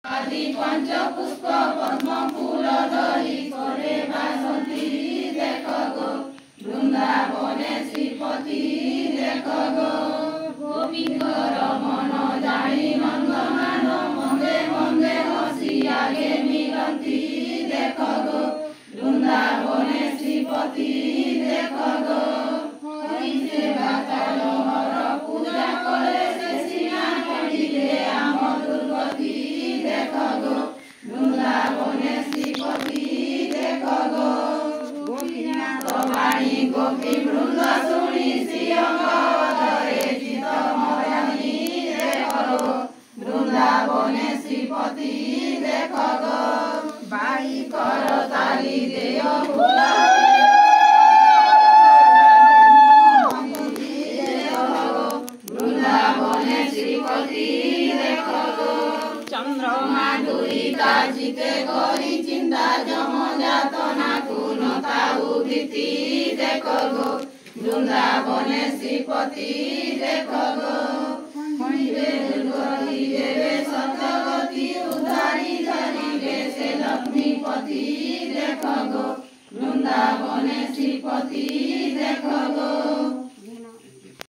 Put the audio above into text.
आदि पंच पुष्प पद्म फूल धरी करे बासंती देख गो वृंदावने श्रीपति देख गो गोविंदर मन जानी नंदमान मंगे मंगे हसी आगे मिलती देख गो वृंदावने श्रीपति देख गो हरि सेवा चलो हर पूजा करे से सीना पड़िले आम दुर्गति देख गो वृंदावने श्रीपति देख गो गोपीनाथ वाणी गोपी वृंद शुणी श्रीअंगधरे चित मदनी देख गो वृंदावने श्रीपति देख गो बाई कर ताली देय वृंदावने श्रीपति देख गो चंद्रमा दुरीता जिते करी चिंता जम जातना कुनताऊ भीति देख गो वृंदावने श्रीपति देख गो दुर्गति देवे सतगति उधारी धरिवे से लक्ष्मीपति देख गो वृंदावने श्रीपति देख गो।